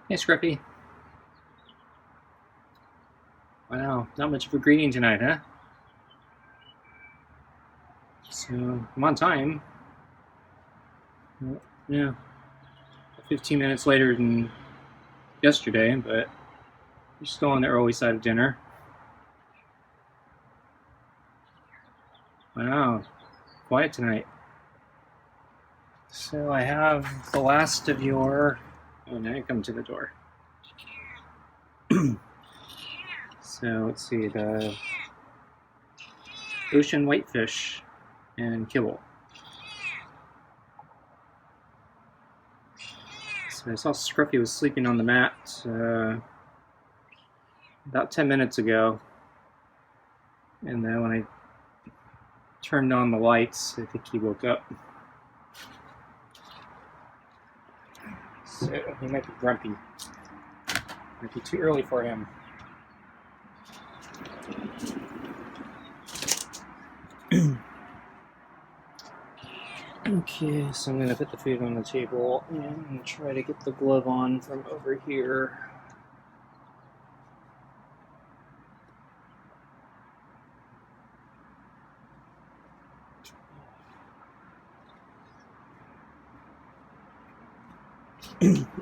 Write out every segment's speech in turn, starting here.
Hey, Scruffy. Wow, not much of a greeting tonight, huh? So, I'm on time. Yeah, 15 minutes later than yesterday, but you're still on the early side of dinner. Wow, quiet tonight. So, I have the last of your. Oh, now you come to the door. So, let's see, the ocean whitefish and kibble. So, I saw Scruffy was sleeping on the mat about 10 minutes ago. And then when I turned on the lights, I think he woke up. So he might be grumpy. Might be too early for him. Okay, so I'm gonna put the food on the table and try to get the glove on from over here.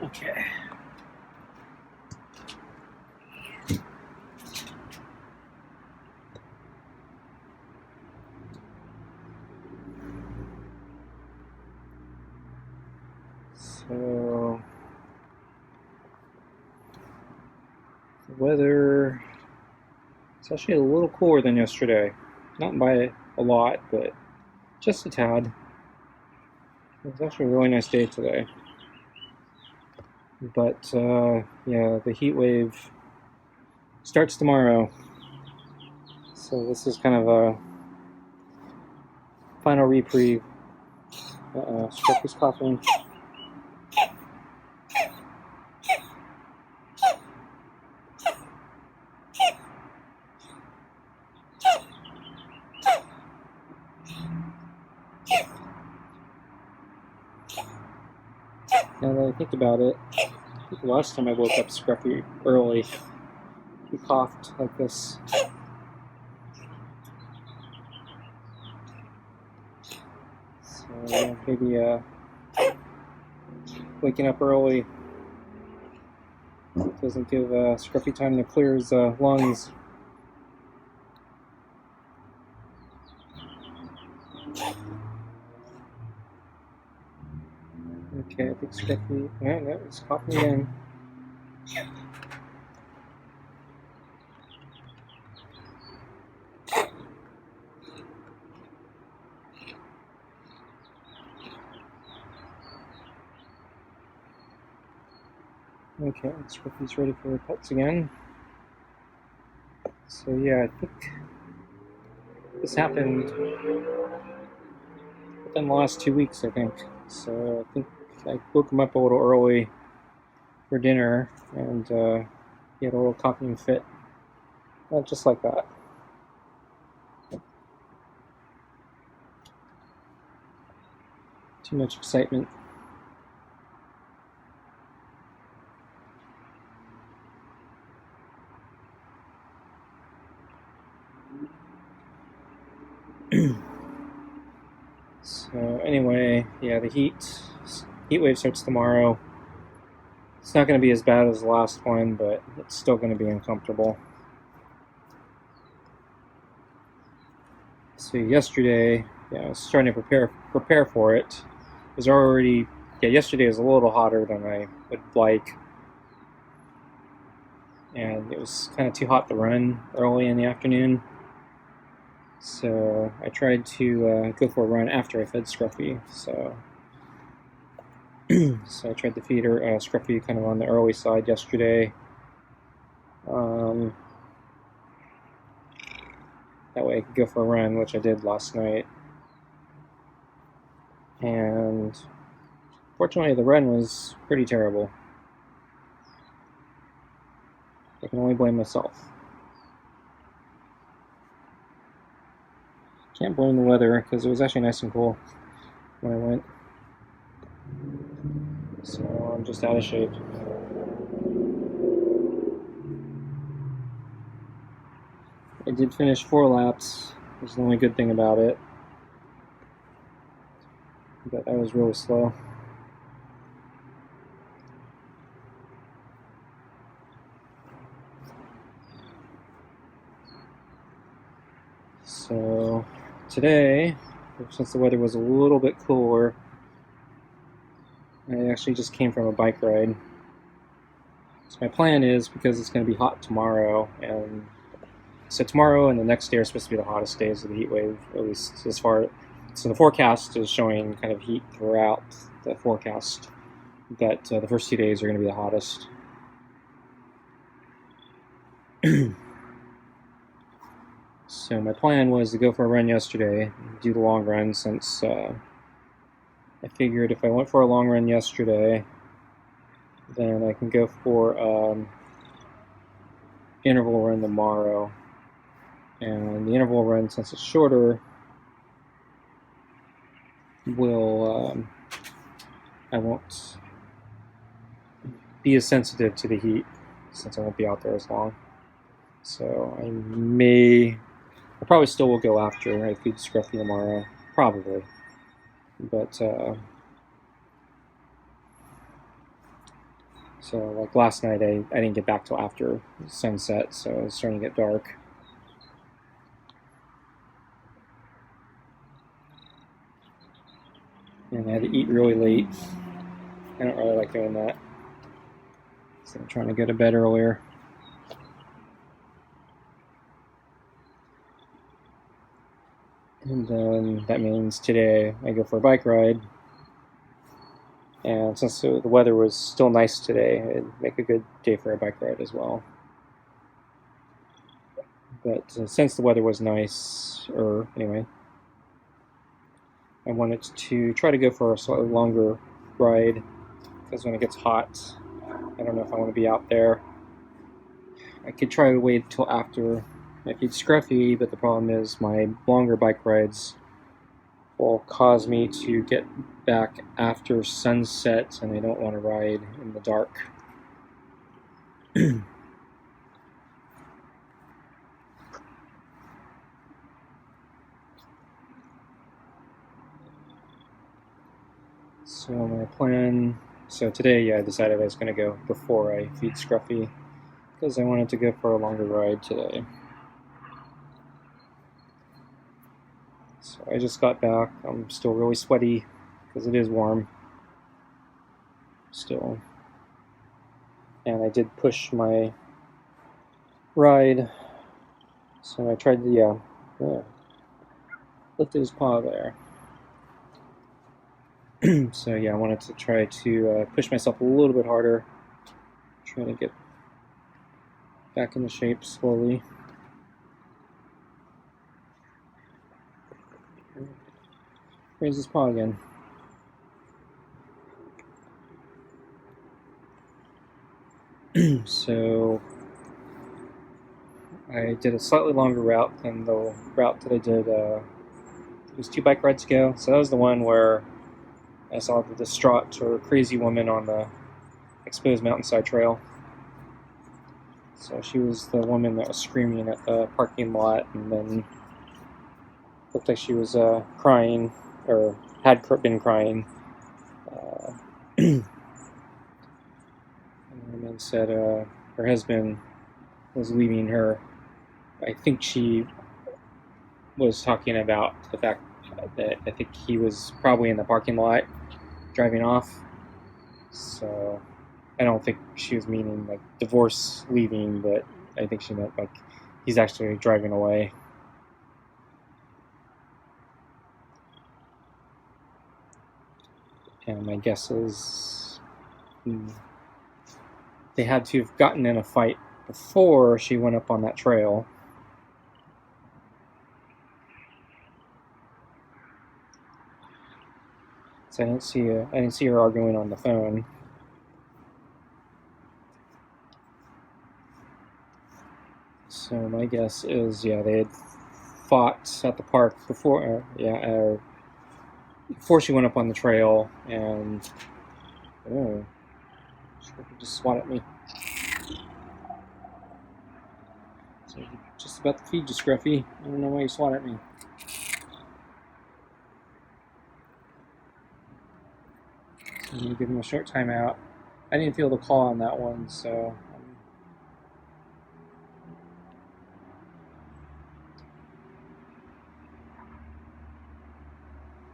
Okay. So the weather, it's actually a little cooler than yesterday. Not by a lot, but just a tad. It's actually a really nice day today. But yeah, the heat wave starts tomorrow. So this is kind of a final reprieve. Scruffy's coughing. Now that I think about it, I think the last time I woke up Scruffy early, he coughed like this. So maybe waking up early doesn't give Scruffy time to clear his lungs. Okay, I think Scruffy. No, he's coughing again. Okay, Scruffy's ready for pets again. So yeah, I think this happened within the last 2 weeks, I think. So I think I woke him up a little early for dinner, and he had a little coughing fit, just like that. Too much excitement. So anyway, yeah, the heat wave starts tomorrow. It's not going to be as bad as the last one, but it's still going to be uncomfortable. So yesterday, yeah, I was trying to prepare for it. It was already, yeah, yesterday was a little hotter than I would like, and it was kind of too hot to run early in the afternoon. So I tried to go for a run after I fed Scruffy. So so I tried to feed her Scruffy kind of on the early side yesterday. That way I could go for a run, which I did last night. And fortunately, the run was pretty terrible. I can only blame myself. Can't blame the weather because it was actually nice and cool when I went. So I'm just out of shape. I did finish 4 laps. That's the only good thing about it. But that was really slow. So today, since the weather was a little bit cooler, I actually just came from a bike ride. So my plan is, because it's going to be hot tomorrow, and so tomorrow and the next day are supposed to be the hottest days of the heat wave, at least as far. So the forecast is showing kind of heat throughout the forecast, but the first 2 days are going to be the hottest. So my plan was to go for a run yesterday, do the long run, since I figured if I went for a long run yesterday, then I can go for interval run tomorrow. And the interval run, since it's shorter, will I won't be as sensitive to the heat, since I won't be out there as long. So I probably still will go after I feed Scruffy tomorrow, probably. But so like last night, I didn't get back till after sunset, so it was starting to get dark. And I had to eat really late. I don't really like doing that, so I'm trying to go to bed earlier. And then that means today I go for a bike ride. And since the weather was still nice today, it'd make a good day for a bike ride as well. But since the weather was nice, or anyway, I wanted to try to go for a slightly longer ride, because when it gets hot, I don't know if I want to be out there. I could try to wait until after I feed Scruffy, but the problem is my longer bike rides will cause me to get back after sunset, and I don't want to ride in the dark. So my plan, so today, I decided I was going to go before I feed Scruffy, because I wanted to go for a longer ride today. So I just got back. I'm still really sweaty, because it is warm still. And I did push my ride, so I tried to, lifted his paw there. So yeah, I wanted to try to push myself a little bit harder, trying to get back into shape slowly. Raise his paw again. So I did a slightly longer route than the route that I did, it was 2 bike rides ago. So that was the one where I saw the distraught or crazy woman on the exposed mountainside trail. So she was the woman that was screaming at the parking lot, and then looked like she was crying, or had been crying. And then said her husband was leaving her. I think she was talking about the fact that I think he was probably in the parking lot driving off. So I don't think she was meaning like divorce leaving, but I think she meant like he's actually driving away. And my guess is they had to have gotten in a fight before she went up on that trail. So I didn't see her arguing on the phone. So my guess is, they had fought at the park before, before she went up on the trail, and she just swat at me. So he just about to feed you, Scruffy. I don't know why you swat at me. I'm going to give him a short timeout. I didn't feel the call on that one, so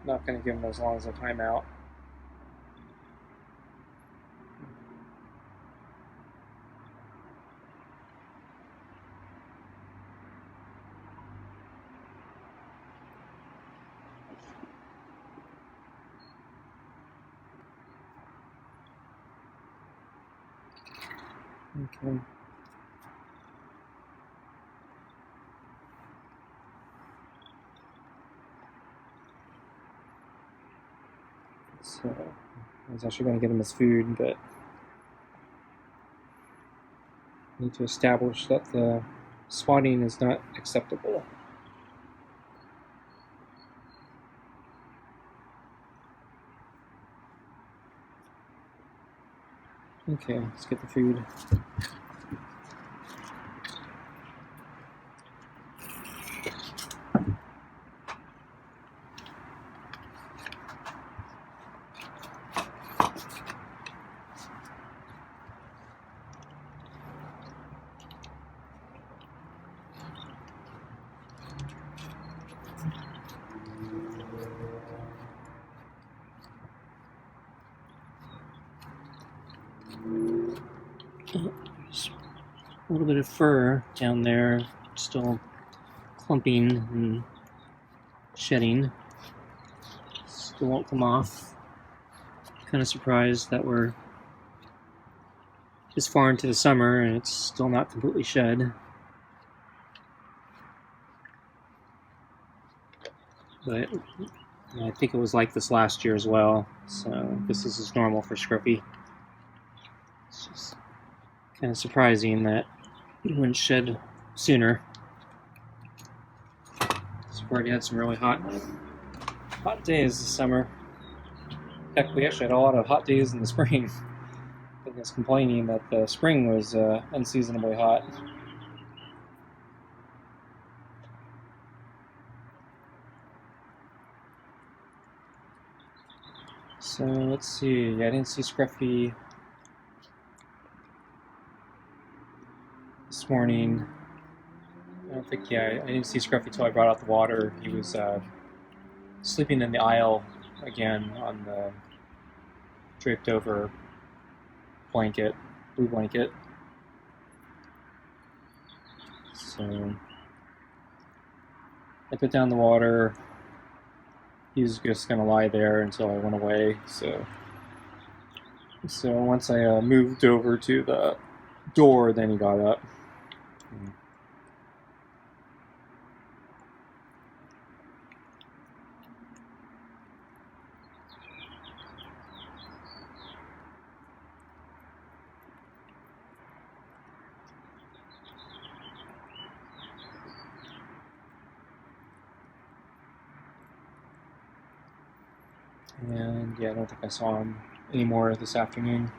I'm not going to give him as long as a timeout. Okay. So I was actually going to get him his food, but I need to establish that the swatting is not acceptable. Okay, let's get the food. There's a little bit of fur down there, still clumping and shedding. Still won't come off. Kind of surprised that we're this far into the summer and it's still not completely shed. But I think it was like this last year as well, so this is normal for Scruffy. It's just kind of surprising that he wouldn't shed sooner. So we've already had some really hot days this summer. Heck, we actually had a lot of hot days in the spring. I was complaining that the spring was unseasonably hot. So let's see. I didn't see Scruffy this morning. I don't think, I didn't see Scruffy till I brought out the water. He was sleeping in the aisle again on the draped over blanket, blue blanket. So I put down the water. He was just gonna lie there until I went away. So once I moved over to the door, then he got up. And yeah, I don't think I saw him anymore this afternoon.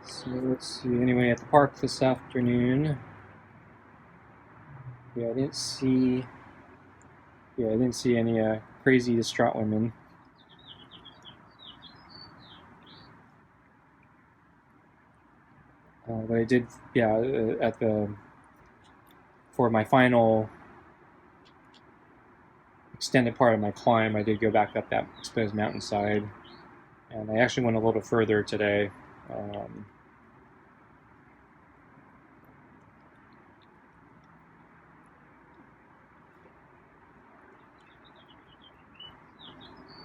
So let's see. Anyway, at the park this afternoon, I didn't see any crazy distraught women. But I did, for my final extended part of my climb, I did go back up that exposed mountainside, and I actually went a little further today.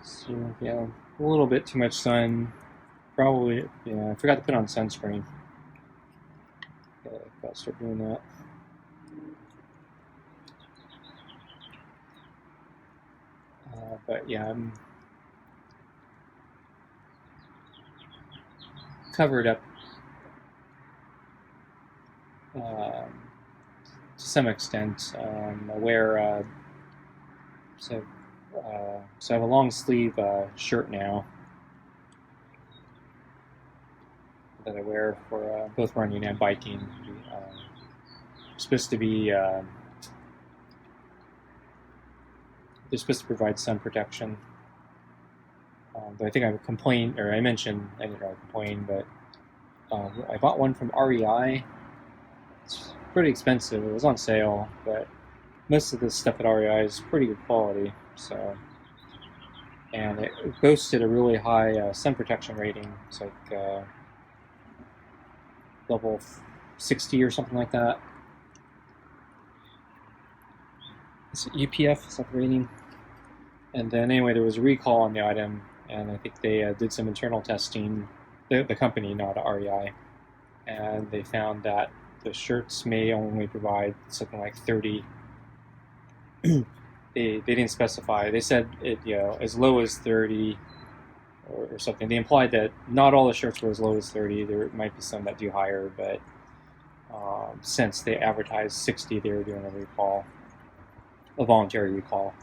So yeah, a little bit too much sun. Probably, I forgot to put on sunscreen. Gotta start doing that. But yeah, I'm covered up to some extent. I wear so I have a long sleeve shirt now that I wear for both running and biking. Supposed to be they're supposed to provide sun protection. But I think I complained, or I mentioned, I didn't really complain, but I bought one from REI. It's pretty expensive. It was on sale, but most of the stuff at REI is pretty good quality. So, and it boasted a really high sun protection rating. It's like level 60 or something like that. It's UPF, is that the rating? And then anyway, there was a recall on the item, and I think they did some internal testing, the company, not REI, and they found that the shirts may only provide something like 30. They didn't specify. They said it, as low as 30 or something. They implied that not all the shirts were as low as 30. There might be some that do higher, but since they advertised 60, they were doing a voluntary recall.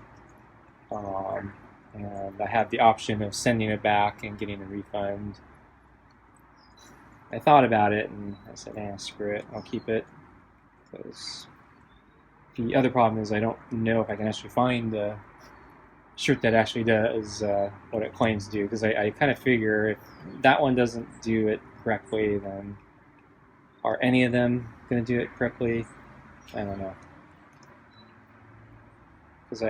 And I had the option of sending it back and getting a refund. I thought about it and I said, screw it, I'll keep it. Because the other problem is I don't know if I can actually find the shirt that actually does what it claims to do. Because I kind of figure if that one doesn't do it correctly, then are any of them going to do it correctly? I don't know. Because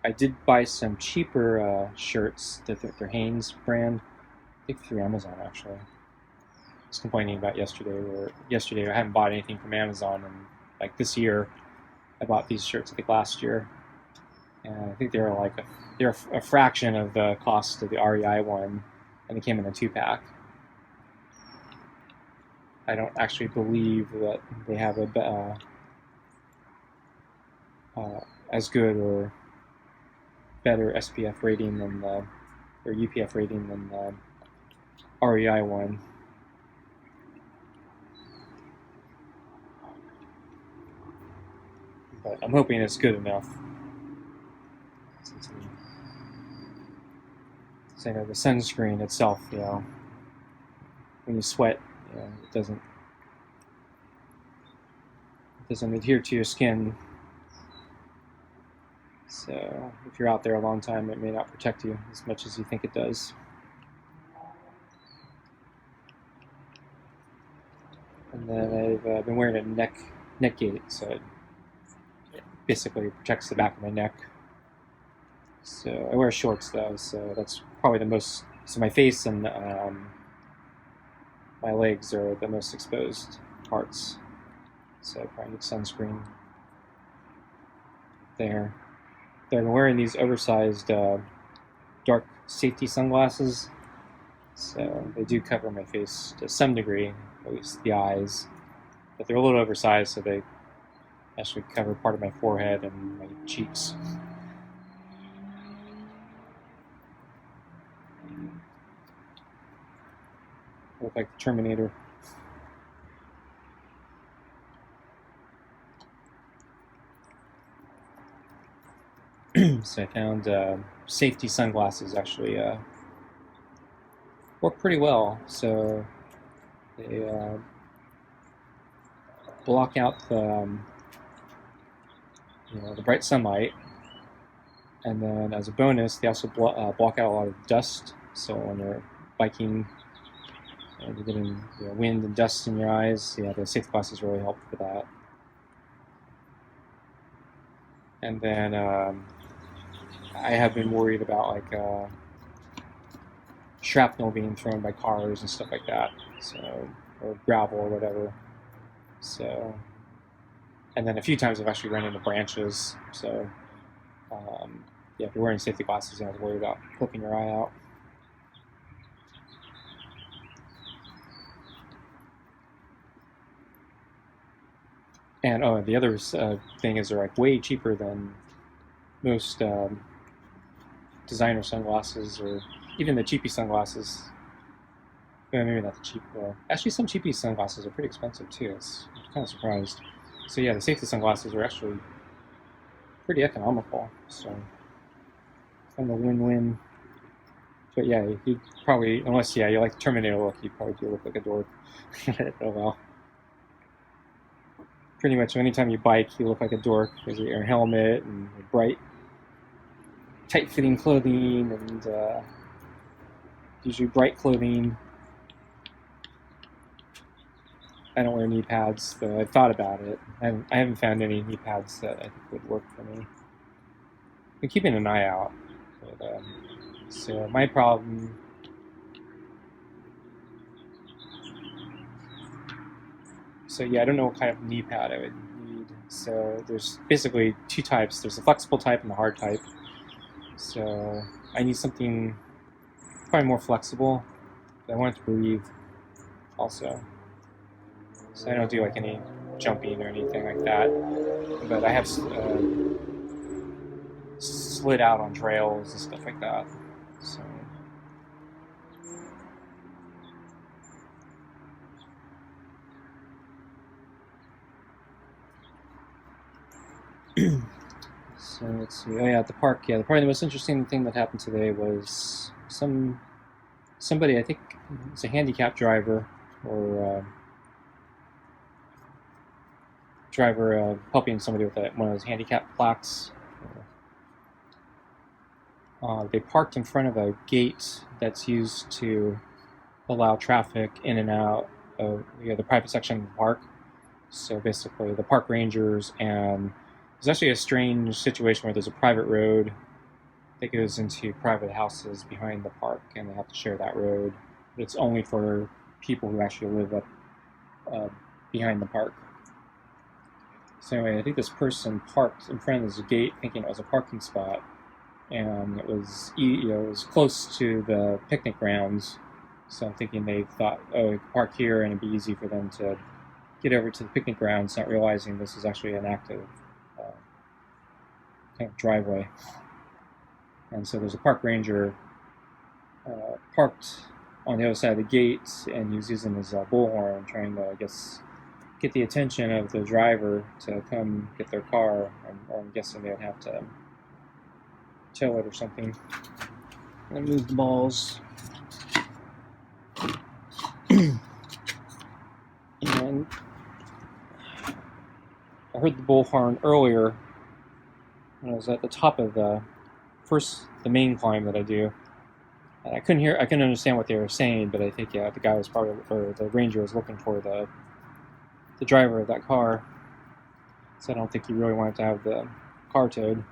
I did buy some cheaper shirts that they're Hanes brand. I think through Amazon actually. I was complaining about yesterday I haven't bought anything from Amazon, and like this year I bought these shirts I think last year, and I think they're a fraction of the cost of the REI one, and they came in a 2-pack. I don't actually believe that they have a as good or better SPF rating than or UPF rating than the REI one. But I'm hoping it's good enough. So, the sunscreen itself, when you sweat, it doesn't adhere to your skin. So if you're out there a long time, it may not protect you as much as you think it does. And then I've been wearing a neck gaite, so it basically protects the back of my neck. So I wear shorts though, so that's probably the most. So my face and my legs are the most exposed parts. So I probably need sunscreen there. I've been wearing these oversized dark safety sunglasses, so they do cover my face to some degree, at least the eyes, but they're a little oversized, so they actually cover part of my forehead and my cheeks. I look like the Terminator. So I found safety sunglasses actually work pretty well. So they block out the the bright sunlight, and then as a bonus, they also block out a lot of dust. So when you're biking, and you're getting wind and dust in your eyes, the safety glasses really help for that. And then I have been worried about shrapnel being thrown by cars and stuff like that, so, or gravel or whatever. So, and then a few times I've actually run into branches. So, if you're wearing safety glasses, you don't have to worry about poking your eye out. And the other thing is they're way cheaper than most designer sunglasses, or even the cheapy sunglasses. Well, maybe not the cheap. Actually, some cheapy sunglasses are pretty expensive too. I'm kind of surprised. So yeah, the safety sunglasses are actually pretty economical. So kind of a win-win. But yeah, he probably, unless yeah, you like the Terminator look, you probably do look like a dork. Oh well. Pretty much anytime you bike, you look like a dork because of your helmet and bright, tight-fitting clothing and usually bright clothing. I don't wear knee pads, though I've thought about it. I haven't found any knee pads that I think would work for me. I'm keeping an eye out. But, so my problem. So yeah, I don't know what kind of knee pad I would need. So there's basically two types. There's the flexible type and the hard type. So I need something probably more flexible. But I want it to breathe also. So I don't do like any jumping or anything like that. But I have slid out on trails and stuff like that. So so let's see. Oh yeah, at the park. Yeah, probably the most interesting thing that happened today was somebody. I think it's a handicap driver or driver helping somebody with one of those handicap plaques. They parked in front of a gate that's used to allow traffic in and out of the private section of the park. So basically, the park rangers and there's actually a strange situation where there's a private road that goes into private houses behind the park, and they have to share that road. But it's only for people who actually live up uh, behind the park. So anyway, I think this person parked in front of this gate, thinking it was a parking spot, and it was it was close to the picnic grounds. So I'm thinking they thought, oh, we could park here, and it'd be easy for them to get over to the picnic grounds, not realizing this is actually an active kind of driveway. And so there's a park ranger parked on the other side of the gate, and he was using his bullhorn, trying to, I guess, get the attention of the driver to come get their car. Or I'm guessing they'd have to tow it or something. And move the balls. And I heard the bullhorn earlier when I was at the top of the main climb that I do. And I couldn't understand what they were saying, but I think yeah, the guy was probably, or the ranger was looking for the driver of that car. So I don't think he really wanted to have the car towed.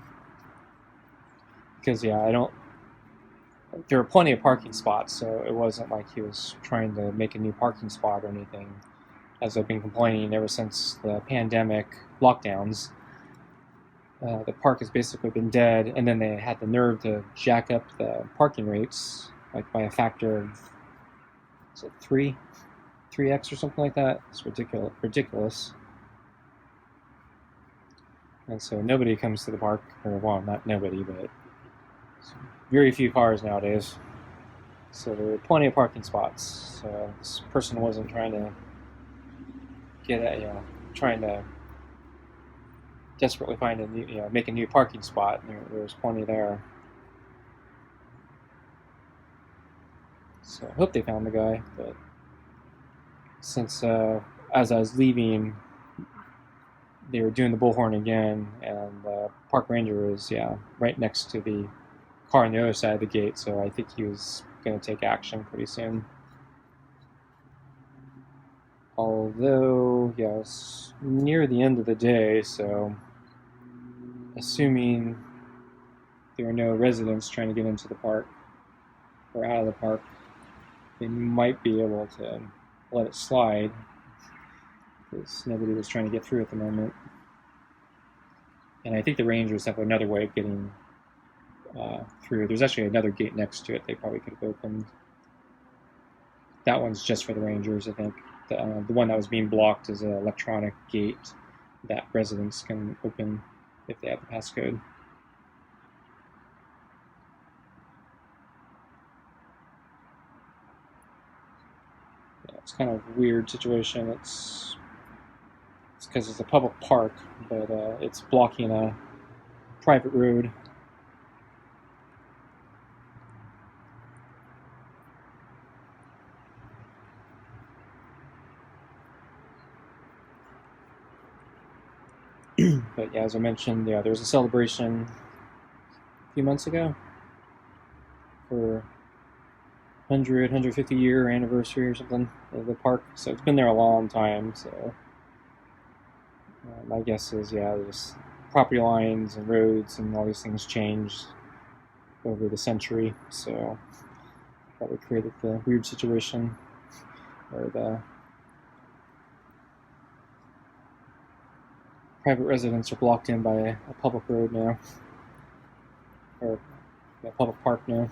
Because yeah, there were plenty of parking spots, so it wasn't like he was trying to make a new parking spot or anything. As I've been complaining ever since the pandemic lockdowns, the park has basically been dead, and then they had the nerve to jack up the parking rates, like by a factor of, is it 3x or something like that? It's ridiculous. And so nobody comes to the park, or well, not nobody, but very few cars nowadays. So there were plenty of parking spots. So this person wasn't trying to trying to desperately find a new, make a new parking spot. There was plenty there. So I hope they found the guy. But since as I was leaving, they were doing the bullhorn again, and the park ranger was right next to the car on the other side of the gate. So I think he was going to take action pretty soon. Although, it's near the end of the day, so assuming there are no residents trying to get into the park or out of the park, they might be able to let it slide because nobody was trying to get through at the moment. And I think the rangers have another way of getting through. There's actually another gate next to it they probably could have opened. That one's just for the rangers, I think. The one that was being blocked is an electronic gate that residents can open if they have the passcode. It's kind of a weird situation. It's because it's a public park, but it's blocking a private road. But yeah, as I mentioned, yeah, there was a celebration a few months ago for 150 year anniversary or something of the park. So it's been there a long time. So my guess is, yeah, there's property lines and roads and all these things changed over the century. So probably created the weird situation where the private residents are blocked in by a public road now, or a public park now.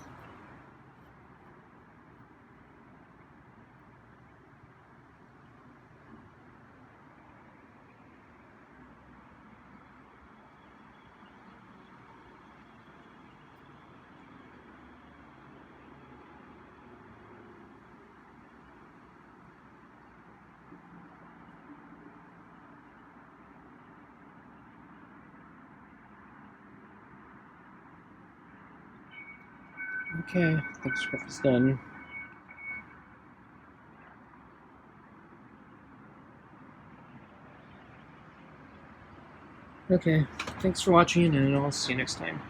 Okay, I think Scruffy's done. Okay, thanks for watching, and I'll see you next time.